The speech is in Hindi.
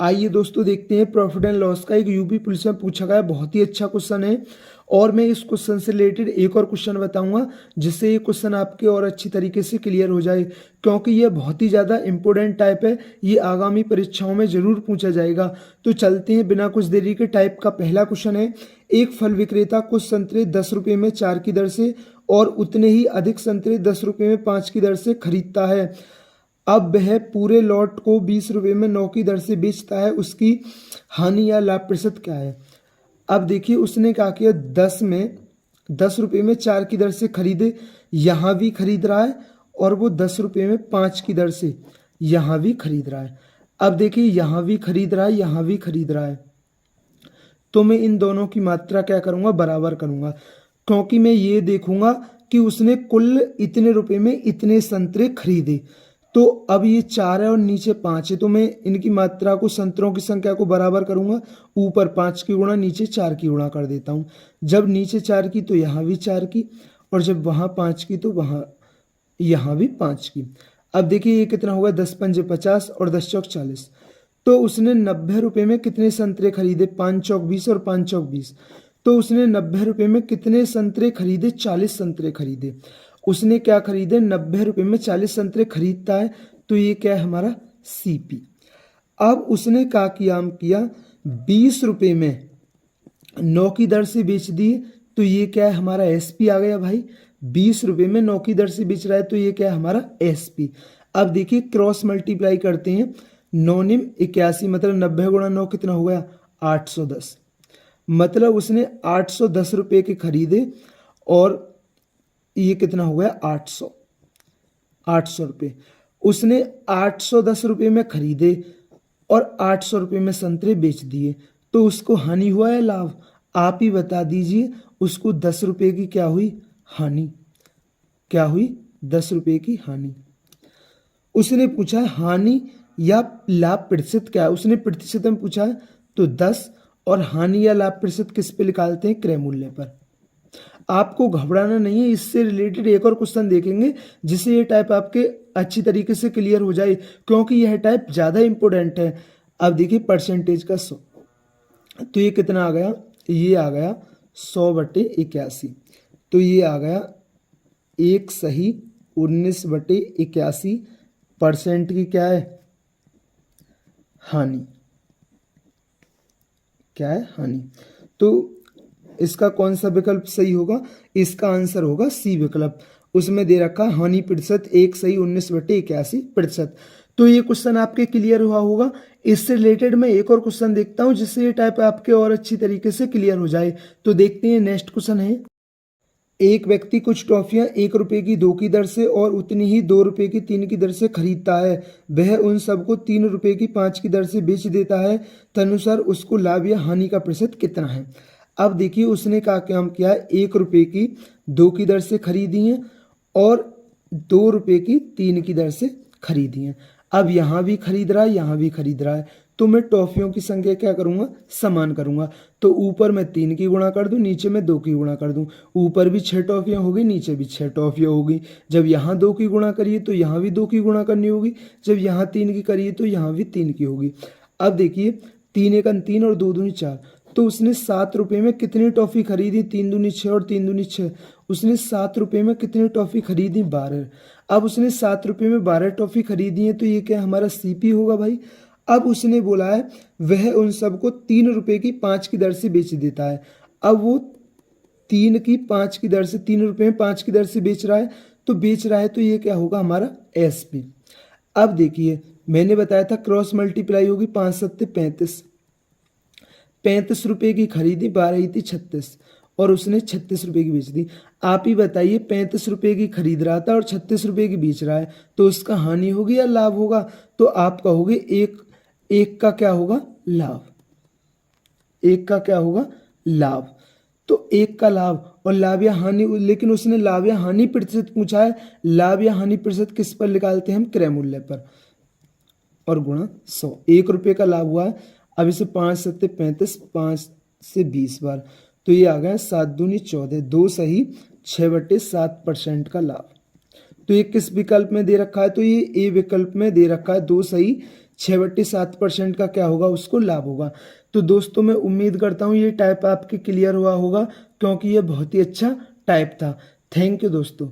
आइए दोस्तों देखते हैं प्रॉफिट एंड लॉस का एक यूपी पुलिस में पूछा गया बहुत ही अच्छा क्वेश्चन है। और मैं इस क्वेश्चन से रिलेटेड एक और क्वेश्चन बताऊंगा जिससे ये क्वेश्चन आपके और अच्छी तरीके से क्लियर हो जाए, क्योंकि ये बहुत ही ज़्यादा इंपॉर्टेंट टाइप है। ये आगामी परीक्षाओं में ज़रूर पूछा जाएगा। तो चलते हैं बिना कुछ देरी के। टाइप का पहला क्वेश्चन है, एक फल विक्रेता कुछ संतरे 10 रुपये में 4 की दर से और उतने ही अधिक संतरे 10 रुपये में 5 की दर से खरीदता है। अब वह पूरे लॉट को 20 रुपये में 9 की दर से बेचता है, उसकी हानि या लाभ प्रतिशत क्या है। अब देखिए उसने क्या किया, 10 रुपये में 4 की दर से खरीदे, यहाँ भी खरीद रहा है, और वो 10 रुपये में 5 की दर से यहाँ भी खरीद रहा है। अब देखिए यहाँ भी खरीद रहा है, यहाँ भी खरीद रहा है, तो मैं इन दोनों की मात्रा क्या करूँगा, बराबर करूँगा, क्योंकि मैं ये देखूँगा कि उसने कुल इतने रुपये में इतने संतरे खरीदे। तो अब ये 4 है और नीचे 5 है, तो मैं इनकी मात्रा को, संतरों की संख्या को बराबर करूँगा। ऊपर 5 की गुणा, नीचे 4 की गुणा कर देता हूँ। जब नीचे 4 की तो यहाँ भी 4 की, और जब वहाँ 5 की तो वहाँ यहाँ भी 5 की। अब देखिए ये कितना होगा, 10 पंजे 50 और 10 चौक 40। तो उसने 90 रुपये में कितने संतरे खरीदे, 5 चौक 20 और 5 चौक 20। तो उसने 90 रुपये में कितने संतरे खरीदे, 40 संतरे खरीदे। उसने क्या खरीदे, 90 रुपये में 40 संतरे खरीदता है, तो ये क्या है हमारा सीपी। अब उसने क्या किया 20 रुपये में 9 की दर से बेच दिए, तो ये क्या है हमारा एसपी आ गया भाई। 20 रुपये में 9 की दर से बेच रहा है, तो ये क्या है हमारा एसपी। अब देखिए क्रॉस मल्टीप्लाई करते हैं, 9 निम 81, मतलब 90 गुणा 9 कितना हो गया, 810। मतलब उसने 810 रुपये के खरीदे, और ये कितना हो गया 800 रुपये। उसने 810 रुपये में खरीदे और 800 रुपये में संतरे बेच दिए, तो उसको हानि हुआ है लाभ। आप ही बता दीजिए, उसको 10 रुपये की क्या हुई, हानि। क्या हुई, 10 रुपये की हानि। उसने पूछा है हानि या लाभ प्रतिशत क्या है, उसने प्रतिशत में पूछा है, तो 10, और हानि या लाभ प्रतिशत किस पे निकालते हैं, क्रय मूल्य पर। आपको घबराना नहीं है, इससे रिलेटेड एक और क्वेश्चन देखेंगे जिससे ये टाइप आपके अच्छी तरीके से क्लियर हो जाए, क्योंकि यह टाइप ज़्यादा इंपॉर्टेंट है। अब देखिए परसेंटेज का 100, तो ये कितना आ गया, ये आ गया 100/81। तो ये आ गया 1 सही 19/81% की क्या है, हानि। क्या है, हानि। तो इसका कौन सा विकल्प सही होगा, इसका आंसर होगा सी विकल्प। उसमें दे रखा हानि प्रतिशत 1 सही 19/81%। तो ये क्वेश्चन आपके क्लियर हुआ होगा। इससे रिलेटेड मैं एक और क्वेश्चन देखता हूं जिससे ये टाइप आपके और अच्छी तरीके से क्लियर हो जाए। तो देखते हैं, नेक्स्ट क्वेश्चन है, एक व्यक्ति कुछ टॉफियां 1 रुपये की 2 की दर से और उतनी ही 2 रुपये की 3 की दर से खरीदता है। वह उन सबको 3 रुपये की 5 की दर से बेच देता है। तदनुसार उसको लाभ या हानि का प्रतिशत कितना है। अब देखिए उसने क्या काम किया है, 1 रुपये की 2 की दर से खरीदी है और 2 रुपये की 3 की दर से खरीदी है। अब यहाँ भी खरीद रहा है, यहाँ भी खरीद रहा है, तो मैं टॉफियों की संख्या क्या करूँगा, समान करूँगा। तो ऊपर मैं 3 की गुणा कर दूँ, नीचे मैं 2 की गुणा कर दूँ। ऊपर भी 6 टॉफियाँ होगी, नीचे भी 6 टॉफियाँ होगी। जब यहाँ 2 की गुणा करिए तो यहाँ भी 2 की गुणा करनी होगी। जब यहाँ 3 की करिए तो यहाँ भी 3 की होगी। अब देखिए 3 एकम 3 और 2 दूनी 4, तो उसने 7 रुपये में कितनी टॉफ़ी खरीदी, 3 दूनी 6 और 3 दूनी 6। उसने 7 रुपये में कितनी टॉफ़ी खरीदी, 12। अब उसने 7 रुपये में 12 टॉफ़ी खरीदी है, तो ये क्या हमारा सीपी होगा भाई। अब उसने बोला है वह उन सबको 3 रुपये की 5 की दर से बेच देता है। अब वो 3 की 5 की दर से, 3 रुपये में 5 की दर से बेच रहा है, तो ये क्या होगा हमारा एसपी। अब देखिए मैंने बताया था क्रॉस मल्टीप्लाई होगी, 5 सत्ते 35। 35 रुपये की खरीदी, 12 थी 36, और उसने 36 रुपये की बेच दी। आप ही बताइए 35 रुपये की खरीद रहा था और 36 रुपये की बेच रहा है, तो उसका हानि होगी या लाभ होगा। तो आप कहोगे एक का क्या होगा, लाभ। एक का क्या होगा, लाभ। तो एक का लाभ और लाभ या हानि, लेकिन उसने लाभ या हानि प्रतिशत पूछा है। लाभ या हानि प्रतिशत किस पर निकालते हैं हम, क्रय मूल्य पर, और गुणा 100। 1 रुपये का लाभ हुआ है। अब इसे 5 सत्ते 35, 5 से 20 बार, तो ये आ गया 7 दूनी 14, 2 सही 6/7% का लाभ। तो ये किस विकल्प में दे रखा है, तो ये ए विकल्प में दे रखा है, 2 सही 6/7% का क्या होगा उसको लाभ होगा। तो दोस्तों मैं उम्मीद करता हूँ ये टाइप आपके क्लियर हुआ होगा, क्योंकि ये बहुत ही अच्छा टाइप था। थैंक यू दोस्तों।